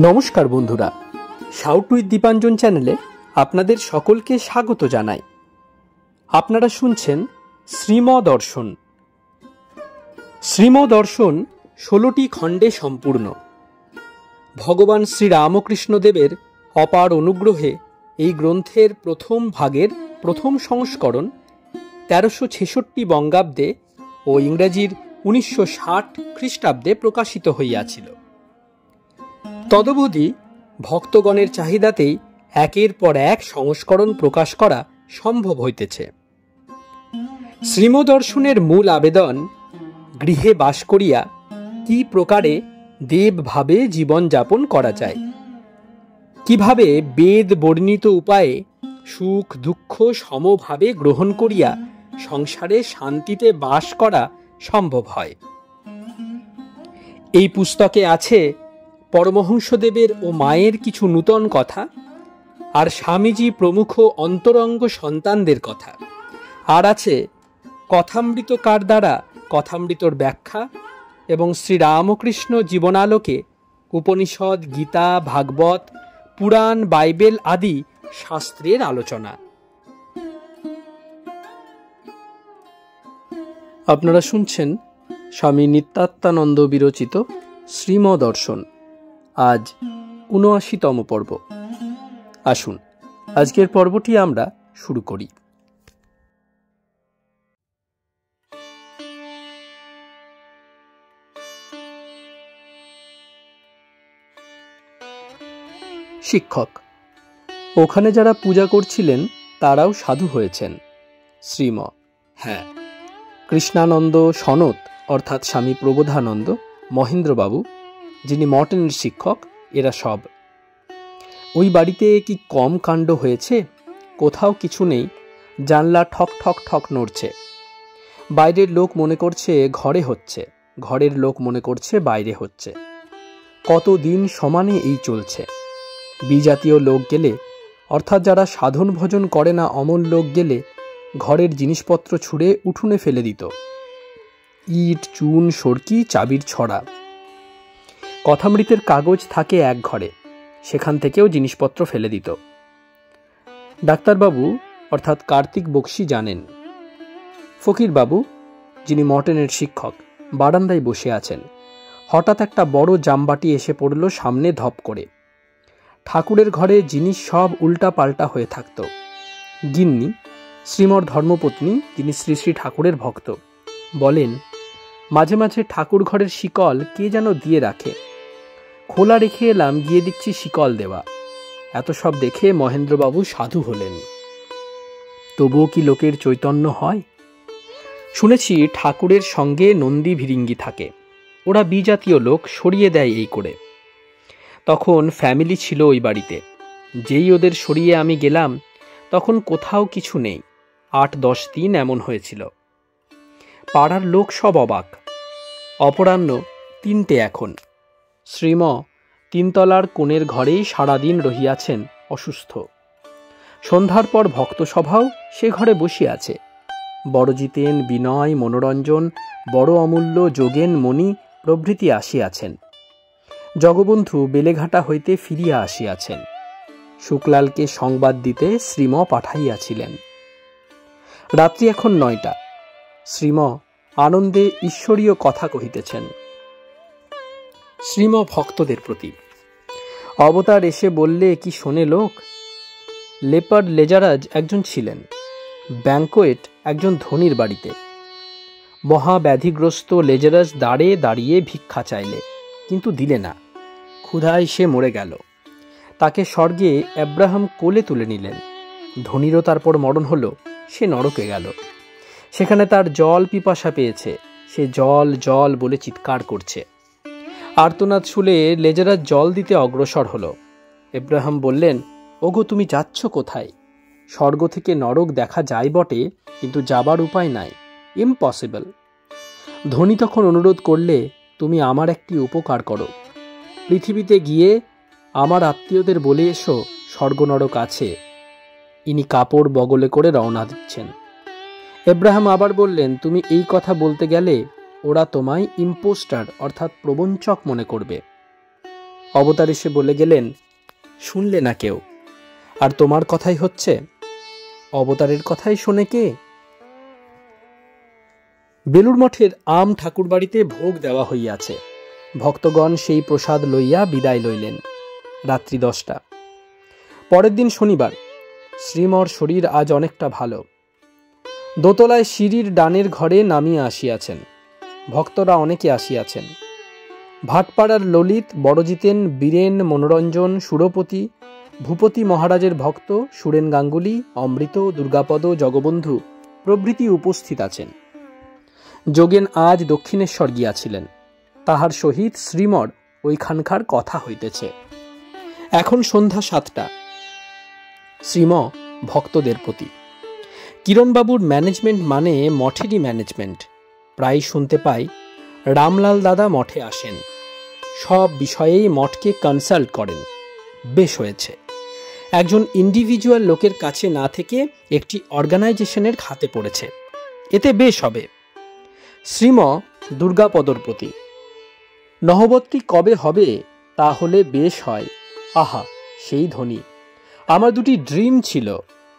নমস্কার বন্ধুরা, shout with Dipanjan চ্যানেলে আপনাদের সকলকে স্বাগত জানাই। আপনারা শুনছেন শ্রীমদর্শন। শ্রীমদর্শন 16টি খণ্ডে সম্পূর্ণ। ভগবান শ্রীরামকৃষ্ণদেবের অপার অনুগ্রহে এই গ্রন্থের প্রথম ভাগের প্রথম সংস্করণ 1366 বঙ্গাব্দে ও ইংরেজির 1960 খ্রিস্টাব্দে প্রকাশিত হইয়াছিল। তদবধি ভক্তগণের চাহিদাতেই একের পর এক সংস্করণ প্রকাশ করা সম্ভব হইতেছে। শ্রীমদর্শনের মূল আবেদন, গৃহে বাস করিয়া কি প্রকারে দেবভাবে জীবনযাপন করা যায়, কিভাবে বেদ বর্ণিত উপায়ে সুখ দুঃখ সমভাবে গ্রহণ করিয়া সংসারে শান্তিতে বাস করা সম্ভব হয়। এই পুস্তকে আছে পরমহংসদেবের ও মায়ের কিছু নূতন কথা, আর স্বামীজি প্রমুখ অন্তরঙ্গ সন্তানদের কথা, আর আছে কথামৃতকার দ্বারা কথামৃতর ব্যাখ্যা এবং শ্রীরামকৃষ্ণ জীবনালোকে উপনিষদ, গীতা, ভাগবত, পুরাণ, বাইবেল আদি শাস্ত্রের আলোচনা। আপনারা শুনছেন স্বামী নিত্যাত্মানন্দ বিরচিত শ্রীমদর্শন। আজ ৭৯তম পর্ব। আসুন আজকের পর্বটি আমরা শুরু করি। শিক্ষক, ওখানে যারা পূজা করছিলেন তারাও সাধু হয়েছেন। শ্রীম: হ্যাঁ, কৃষ্ণানন্দ, সনত অর্থাৎ স্বামী প্রবোধানন্দ, মহেন্দ্রবাবু যিনি মর্টেনের শিক্ষক, এরা সব। ওই বাড়িতে কি কম কাণ্ড হয়েছে? কোথাও কিছু নেই, জানলা ঠক ঠক ঠক নড়ছে। বাইরের লোক মনে করছে ঘরে হচ্ছে, ঘরের লোক মনে করছে বাইরে হচ্ছে। কতদিন সমানে এই চলছে। বিজাতীয় লোক গেলে, অর্থাৎ যারা সাধন ভজন করে না অমন লোক গেলে ঘরের জিনিসপত্র ছুঁড়ে উঠোনে ফেলে দিত। ইট, চুন, সরকি, চাবির ছড়া। কথামৃতের কাগজ থাকে এক ঘরে, সেখান থেকেও জিনিসপত্র ফেলে দিত। ডাক্তারবাবু অর্থাৎ কার্তিক বক্সি জানেন। ফকিরবাবু যিনি মর্টেনের শিক্ষক বারান্দায় বসে আছেন। হঠাৎ একটা বড় জামবাটি এসে পড়ল সামনে ধপ করে। ঠাকুরের ঘরে জিনিস সব উল্টা পাল্টা হয়ে থাকত। গিন্নি, শ্রীমর ধর্মপত্নী, তিনি শ্রী শ্রী ঠাকুরের ভক্ত, বলেন মাঝে মাঝে ঠাকুর ঘরের শিকল কে যেন দিয়ে রাখে। খোলা রেখে এলাম, গিয়ে দেখছি শিকল দেওয়া। এত সব দেখে মহেন্দ্রবাবু সাধু হলেন। তবুও কি লোকের চৈতন্য হয়? শুনেছি ঠাকুরের সঙ্গে নন্দী ভিরিঙ্গি থাকে, ওরা বিজাতীয় লোক, সরিয়ে দেয় এই করে। তখন ফ্যামিলি ছিল ওই বাড়িতে। যেই ওদের সরিয়ে আমি গেলাম তখন কোথাও কিছু নেই। ৮-১০ দিন এমন হয়েছিল। পাড়ার লোক সব অবাক। অপরাহ্ন ৩টে এখন। শ্রীম ৩তলার কোণের ঘরেই সারাদিন রহিয়াছেন অসুস্থ। সন্ধ্যার পর ভক্তসভাও সে ঘরে বসিয়াছে। বড়জিতেন, বিনয়, মনোরঞ্জন, বড় অমূল্য, যোগেন, মণি প্রভৃতি আসিয়াছেন। জগবন্ধু বেলেঘাটা হইতে ফিরিয়া আসিয়াছেন। শুক্লালকে সংবাদ দিতে শ্রীম পাঠাইয়াছিলেন। রাত্রি এখন ৯টা। শ্রীম আনন্দে ঈশ্বরীয় কথা কহিতেছেন। শ্রীম ভক্তদের প্রতি: অবতার এসে বললে কি শোনে লোক? লেপার্ড লেজারাজ একজন ছিলেন, ব্যাঙ্কোয়েট একজন ধনীর বাড়িতে। মহাব্যাধিগ্রস্ত লেজারাজ দাঁড়ে দাঁড়িয়ে ভিক্ষা চাইলে, কিন্তু দিলে না। ক্ষুধায় সে মরে গেল। তাকে স্বর্গে আব্রাহাম কোলে তুলে নিলেন। ধনীরও তারপর মরণ হলো, সে নরকে গেল। সেখানে তার জল পিপাসা পেয়েছে, সে জল জল বলে চিৎকার করছে। আর্তনাদ শুনে লেজারাজ জল দিতে অগ্রসর হলো। আব্রাহাম বললেন, ওগো তুমি যাচ্ছ কোথায়? স্বর্গ থেকে নরক দেখা যায় বটে, কিন্তু যাবার উপায় নাই, ইম্পসিবল। ধনী তখন অনুরোধ করলে, তুমি আমার একটি উপকার করো, পৃথিবীতে গিয়ে আমার আত্মীয়দের বলে এসো স্বর্গ নরক আছে। ইনি কাপড় বগলে করে রওনা দিচ্ছেন। আব্রাহাম আবার বললেন, তুমি এই কথা বলতে গেলে ওরা তোমায় ইম্পোস্টার অর্থাৎ প্রবঞ্চক মনে করবে। অবতার এসে বলে গেলেন, শুনলে না কেউ, আর তোমার কথাই হচ্ছে। অবতারের কথাই শোনে কে? বেলুর মঠের আম ঠাকুর বাড়িতে ভোগ দেওয়া হইয়াছে। ভক্তগণ সেই প্রসাদ লইয়া বিদায় লইলেন। রাত্রি 10টা। পরের দিন শনিবার। শ্রীমর শরীর আজ অনেকটা ভালো। দোতলায় সিঁড়ির ডানের ঘরে নামিয়া আসিয়াছেন। ভক্তরা অনেকে আসিয়াছেন। ভাটপাড়ার ললিত, বড়জিতেন, বীরেন, মনোরঞ্জন, সুরপতি, ভূপতি মহারাজের ভক্ত সুরেন গাঙ্গুলি, অমৃত, দুর্গাপদ, জগবন্ধু প্রভৃতি উপস্থিত আছেন। যোগেন আজ দক্ষিণেশ্বর গিয়াছিলেন। তাহার সহিত শ্রীমর ওইখানকার কথা হইতেছে। এখন সন্ধ্যা 7টা। শ্রীম ভক্তদের প্রতি। কিরণবাবুর ম্যানেজমেন্ট মানে মঠেরই ম্যানেজমেন্ট। প্রায় শুনতে পাই রামলাল দাদা মঠে আসেন, সব বিষয়েই মঠকে কনসাল্ট করেন। বেশ হয়েছে, একজন ইন্ডিভিজুয়াল লোকের কাছে না থেকে একটি অর্গানাইজেশনের হাতে পড়েছে, এতে বেশ হবে। শ্রীম দুর্গাপদর প্রতি। নহবতটি কবে হবে তা হলে বেশ হয়। আহা, সেই ধ্বনি। আমার দুটি ড্রিম ছিল,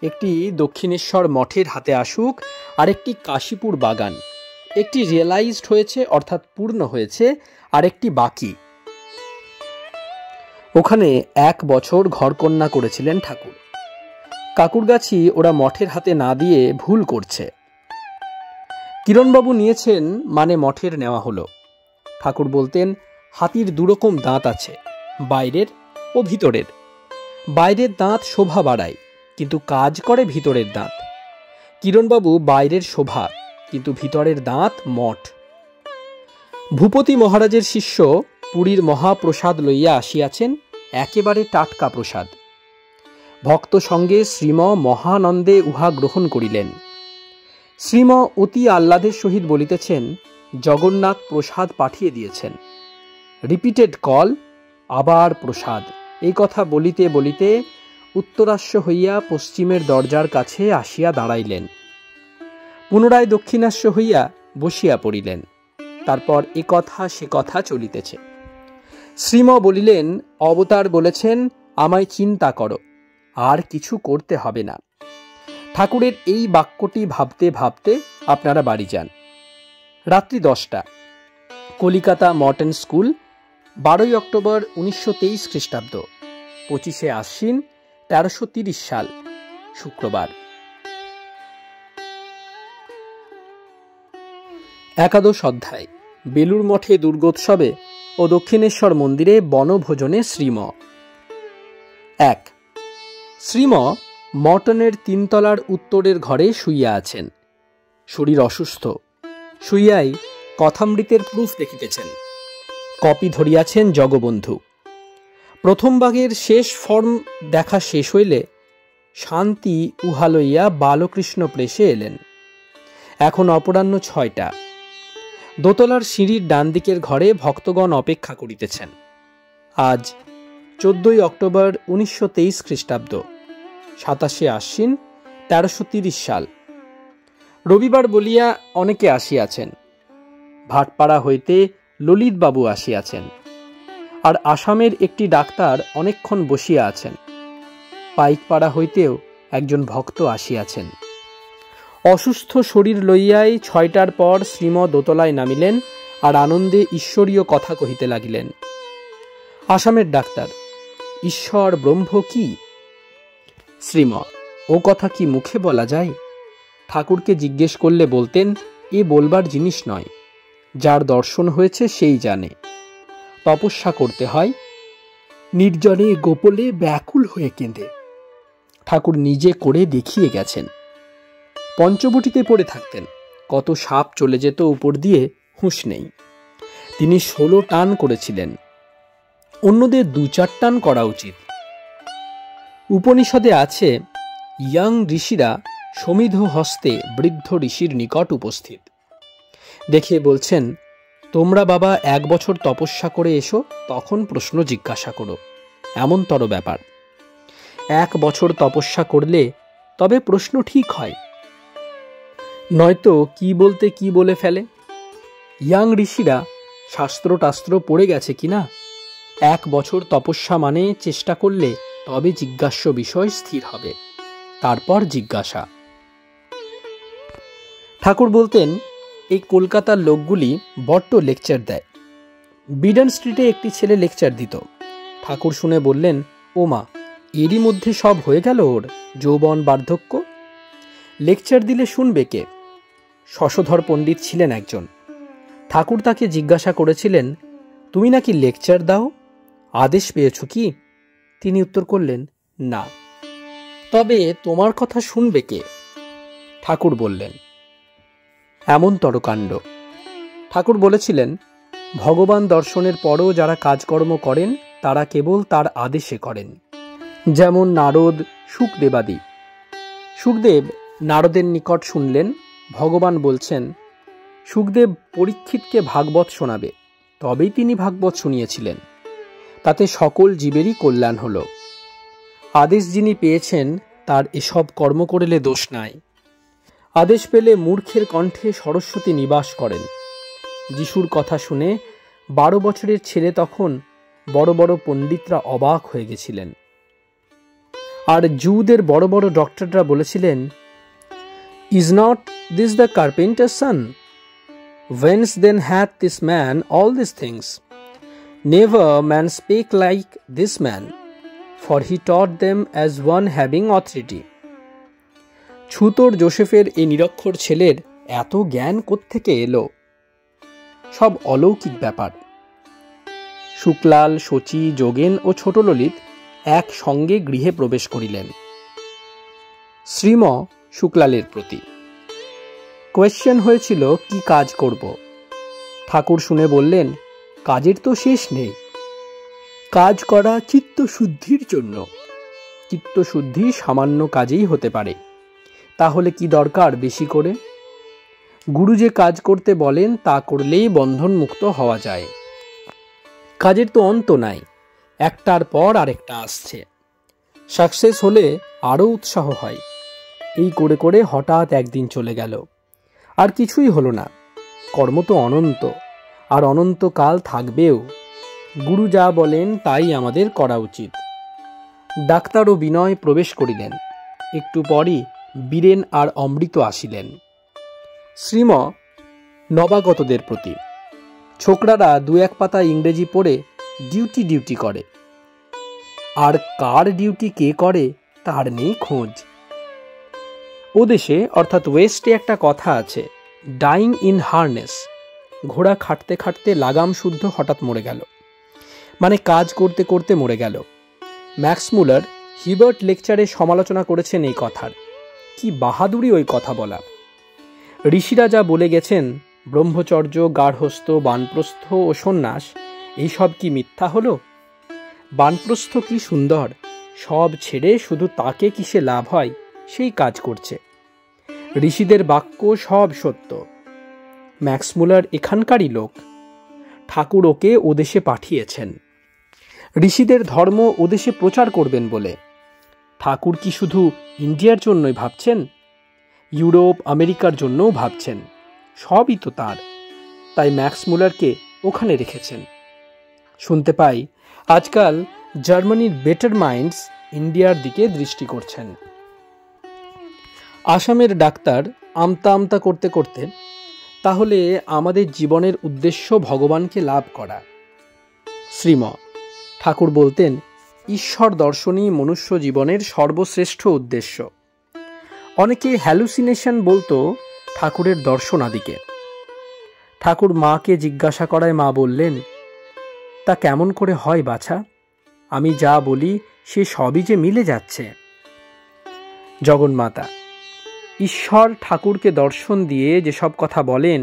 একটি দক্ষিণেশ্বর মঠের হাতে আসুক, আর একটি কাশীপুর বাগান। একটি রিয়েলাইজড হয়েছে, অর্থাৎ পূর্ণ হয়েছে, আর একটি বাকি। ওখানে 1 বছর ঘরকন্যা করেছিলেন ঠাকুর। কাকুরগাছি ওরা মঠের হাতে না দিয়ে ভুল করছে। কিরণবাবু নিয়েছেন মানে মঠের নেওয়া হলো। ঠাকুর বলতেন, হাতির 2 রকম দাঁত আছে, বাইরের ও ভিতরের। বাইরের দাঁত শোভা বাড়ায়, কিন্তু কাজ করে ভিতরের দাঁত। কিরণবাবু বাইরের শোভা, কিন্তু ভিতরের দাঁত মঠ। ভূপতি মহারাজের শিষ্য পুরীর মহাপ্রসাদ লইয়া আসিয়াছেন, একেবারে টাটকা প্রসাদ। ভক্ত সঙ্গে শ্রীম মহানন্দে উহা গ্রহণ করিলেন। শ্রীম অতি আহ্লাদের সহিত বলিতেছেন, জগন্নাথ প্রসাদ পাঠিয়ে দিয়েছেন। রিপিটেড কল, আবার প্রসাদ। এই কথা বলিতে বলিতে উত্তরাস্য হইয়া পশ্চিমের দরজার কাছে আসিয়া দাঁড়াইলেন। পুনরায় দক্ষিণাস্য হইয়া বসিয়া পড়িলেন। তারপর এ কথা সে কথা চলিতেছে। শ্রীম বলিলেন, অবতার বলেছেন আমায় চিন্তা করো, আর কিছু করতে হবে না। ঠাকুরের এই বাক্যটি ভাবতে ভাবতে আপনারা বাড়ি যান। রাত্রি 10টা। কলিকাতা মর্টন স্কুল, 12ই অক্টোবর 1923 খ্রিস্টাব্দ, 25শে আশ্বিন 1330 সাল, শুক্রবার। একাদশ অধ্যায়। বেলুর মঠে দুর্গোৎসবে ও দক্ষিণেশ্বর মন্দিরে বনভোজনে শ্রীম। 1। শ্রীম মর্টনের 3 তলার উত্তরের ঘরে শুইয়া আছেন। শরীর অসুস্থ। শুইয়াই কথামৃতের প্রুফ দেখিতেছেন। কপি ধরিয়াছেন জগবন্ধু। প্রথম ভাগের শেষ ফর্ম দেখা শেষ হইলে শান্তি উহা লইয়া বালকৃষ্ণ প্রেসে এলেন। এখন অপরাহ্ন 6টা। দোতলার সিঁড়ির ডান দিকের ঘরে ভক্তগণ অপেক্ষা করিতেছেন। আজ 14ই অক্টোবর 1923 খ্রিস্টাব্দ, 27শে আশ্বিন 1330 সাল। রবিবার বলিয়া অনেকে আসিয়াছেন। ভাটপাড়া হইতে ললিতবাবু আসিয়াছেন, আর আসামের একটি ডাক্তার অনেকক্ষণ বসিয়া আছেন। পাইকপাড়া হইতেও একজন ভক্ত আসিয়াছেন। অসুস্থ শরীর লইয়াই 6টার পর শ্রীম দোতলায় নামিলেন, আর আনন্দে ঈশ্বরীয় কথা কহিতে লাগিলেন। আসামের ডাক্তার, ঈশ্বর ব্রহ্ম কি? শ্রীম, ও কথা কি মুখে বলা যায়? ঠাকুরকে জিজ্ঞেস করলে বলতেন, এ বলবার জিনিস নয়, যার দর্শন হয়েছে সেই জানে। তপস্যা করতে হয়, নির্জনে গোপনে ব্যাকুল হয়ে কেঁদে। ঠাকুর নিজে করে দেখিয়ে গেছেন। পঞ্চবটিতে পড়ে থাকতেন, কত সাপ চলে যেত উপর দিয়ে, হুঁশ নেই। তিনি 16 টান করেছিলেন, অন্যদের 2-4 টান করা উচিত। উপনিষদে আছে, ইয়াং ঋষিরা সমিধ হস্তে বৃদ্ধ ঋষির নিকট উপস্থিত। দেখে বলছেন, তোমরা বাবা 1 বছর তপস্যা করে এসো, তখন প্রশ্ন জিজ্ঞাসা করো। এমনতর ব্যাপার। 1 বছর তপস্যা করলে তবে প্রশ্ন ঠিক হয়, নয়তো কি বলতে কি বলে ফেলে। ইয়াং ঋষিরা শাস্ত্র টাস্ত্র পড়ে গেছে কিনা, 1 বছর তপস্যা মানে চেষ্টা করলে তবে জিজ্ঞাস্য বিষয় স্থির হবে, তারপর জিজ্ঞাসা। ঠাকুর বলতেন, এই কলকাতার লোকগুলি বড্ড লেকচার দেয়। বিডন স্ট্রিটে একটি ছেলে লেকচার দিত। ঠাকুর শুনে বললেন, ও মা, এরই মধ্যে সব হয়ে গেল ওর, যৌবন বার্ধক্য। লেকচার দিলে শুনবে কে? শশধর পণ্ডিত ছিলেন একজন। ঠাকুর তাকে জিজ্ঞাসা করেছিলেন, তুমি নাকি লেকচার দাও, আদেশ পেয়েছ কি? তিনি উত্তর করলেন, না। তবে তোমার কথা শুনবে কে? ঠাকুর বললেন, এমনতর কাণ্ড। ঠাকুর বলেছিলেন, ভগবান দর্শনের পরও যারা কাজকর্ম করেন তারা কেবল তার আদেশে করেন। যেমন নারদ, শুকদেবাদি। শুকদেব নারদের নিকট শুনলেন ভগবান বলছেন শুকদেব পরীক্ষিতকে ভাগবত শোনাবে, তবেই তিনি ভাগবত শুনিয়েছিলেন। তাতে সকল জীবেরই কল্যাণ হল। আদেশ যিনি পেয়েছেন তার এসব কর্ম করলে দোষ নাই। আদেশ পেলে মূর্খের কণ্ঠে সরস্বতী নিবাস করেন। যিশুর কথা শুনে 12 বছরের ছেলে তখন বড় বড় পণ্ডিতরা অবাক হয়ে গেছিলেন। আর জুদের বড় বড় ডক্টররা বলেছিলেন, is not this the carpenter's son? Whence then hath this man all these things? Never man spake like this man, for he taught them as one having authority. ছুতোর জোসেফের এই নিরক্ষর ছেলের এত জ্ঞান কোত্থেকে এলো? সব অলৌকিক ব্যাপার। শুক্লাল, শচী, যোগেন ও ছোট ললিত একসঙ্গে গৃহে প্রবেশ করিলেন। শ্রীম শুক্লালের প্রতি কোয়েশ্চেন হয়েছিল, কি কাজ করব? ঠাকুর শুনে বললেন, কাজের তো শেষ নেই। কাজ করা চিত্তশুদ্ধির জন্য। চিত্তশুদ্ধি সামান্য কাজেই হতে পারে, তাহলে কি দরকার বেশি করে? গুরু যে কাজ করতে বলেন তা করলেই বন্ধন মুক্ত হওয়া যায়। কাজের তো অন্ত নাই, একটার পর আরেকটা আসছে। সাকসেস হলে আরও উৎসাহ হয়। এই করে করে হঠাৎ একদিন চলে গেল, আর কিছুই হলো না। কর্ম তো অনন্ত, আর অনন্তকাল থাকবেও। গুরু যা বলেন তাই আমাদের করা উচিত। ডাক্তার ও বিনয় প্রবেশ করিলেন। একটু পরই বীরেন আর অমৃত আসিলেন। শ্রীম নবাগতদের প্রতি। ছোকরারা 2-1 পাতা ইংরেজি পড়ে ডিউটি করে, আর কার ডিউটি কে করে তার নেই খোঁজ। ও দেশে অর্থাৎ ওয়েস্টে একটা কথা আছে, ডাইং ইন হারনেস। ঘোড়া খাটতে খাটতে লাগাম শুদ্ধ হঠাৎ মরে গেল, মানে কাজ করতে করতে মরে গেল। ম্যাক্স মুলার হিবার্ট লেকচারে সমালোচনা করেছেন এই কথার। কি বাহাদুরি ওই কথা বলা! ঋষিরা যা বলে গেছেন, ব্রহ্মচর্য, গার্হস্থ, বানপ্রস্থ ও সন্ন্যাস, এইসব কি মিথ্যা হলো? বানপ্রস্থ কি সুন্দর, সব ছেড়ে শুধু তাকে কিসে লাভ হয় সেই কাজ করছে। ঋষিদের বাক্য সব সত্য। ম্যাক্স মুলার এখানকারই লোক। ঠাকুর ওকে ওদেশে পাঠিয়েছেন ঋষিদের ধর্ম ওদেশে প্রচার করবেন বলে। ঠাকুর কি শুধু ইন্ডিয়ার জন্যই ভাবছেন? ইউরোপ, আমেরিকার জন্যও ভাবছেন। সবই তো তার। তাই ম্যাক্স মুলারকে ওখানে রেখেছেন। শুনতে পাই আজকাল জার্মানির বেটার মাইন্ডস ইন্ডিয়ার দিকে দৃষ্টি করছেন। আসামের ডাক্তার আমতা আমতা করতে করতে, তাহলে আমাদের জীবনের উদ্দেশ্য ভগবানকে লাভ করা। শ্রীম ঠাকুর বলতেন, ঈশ্বর দর্শনই মনুষ্য জীবনের সর্বশ্রেষ্ঠ উদ্দেশ্য। অনেকে হ্যালুসিনেশন বলতো ঠাকুরের দর্শনাদিকে। ঠাকুর মাকে জিজ্ঞাসা করায় মা বললেন, তা কেমন করে হয় বাছা? আমি যা বলি সে সবই যে মিলে যাচ্ছে। জগন্মাতা ঈশ্বর ঠাকুরকে দর্শন দিয়ে যেসব কথা বলেন,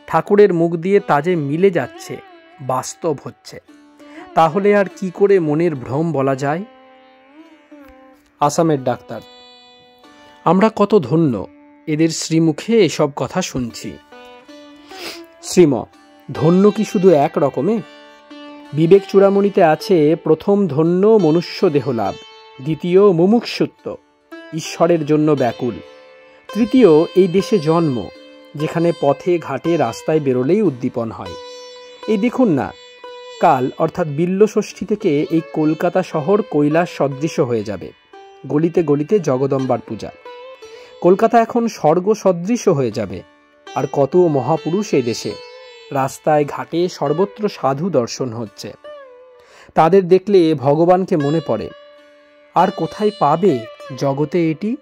ঠাকুরের মুখ দিয়ে তা যে মিলে যাচ্ছে, বাস্তব হচ্ছে, তাহলে আর কি করে মনের ভ্রম বলা যায়? আসামের ডাক্তার, আমরা কত ধন্য, এদের শ্রীমুখে এসব কথা শুনছি। শ্রীম ধন্য কি শুধু এক রকমে? বিবেক চূড়ামণিতে আছে, প্রথম ধন্য মনুষ্য দেহলাভ, দ্বিতীয় মুমুক্ষুত্ব, ঈশ্বরের জন্য ব্যাকুল, তৃতীয় এই দেশে জন্ম, যেখানে পথে ঘাটে রাস্তায় বেরোলেই উদ্দীপন হয়। এই দেখুন না, কাল অর্থাৎ বিল্লষষ্ঠী থেকে এই কলকাতা শহর কৈলাস সদৃশ হয়ে যাবে। গলিতে গলিতে জগদম্বার পূজা। কলকাতা এখন স্বর্গ সদৃশ হয়ে যাবে। আর কত মহাপুরুষ এই দেশে, রাস্তায় ঘাটে সর্বত্র সাধু দর্শন হচ্ছে। তাদের দেখলে ভগবানকে মনে পড়ে, আর কোথায় পাবে জগতে এটি?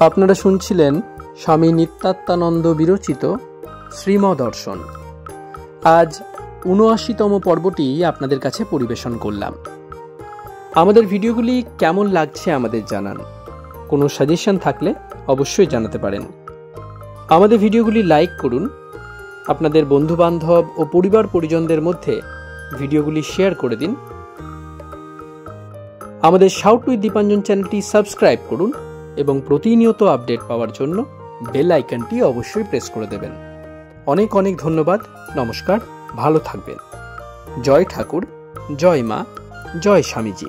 আপনারা শুনছিলেন স্বামী নিত্যাত্মানন্দ বিরচিত শ্রীমদর্শন। আজ ৭৯তম পর্বটি আপনাদের কাছে পরিবেশন করলাম। আমাদের ভিডিওগুলি কেমন লাগছে আমাদের জানান। কোনো সাজেশন থাকলে অবশ্যই জানাতে পারেন। আমাদের ভিডিওগুলি লাইক করুন, আপনাদের বন্ধুবান্ধব ও পরিবার পরিজনদের মধ্যে ভিডিওগুলি শেয়ার করে দিন। আমাদের শাউট উইথ দীপাঞ্জন চ্যানেলটি সাবস্ক্রাইব করুন এবং প্রতিনিয়ত আপডেট পাওয়ার জন্য বেল আইকনটি অবশ্যই প্রেস করে দেবেন। অনেক অনেক ধন্যবাদ। নমস্কার, ভালো থাকবেন। জয় ঠাকুর, জয় মা, জয় স্বামীজি।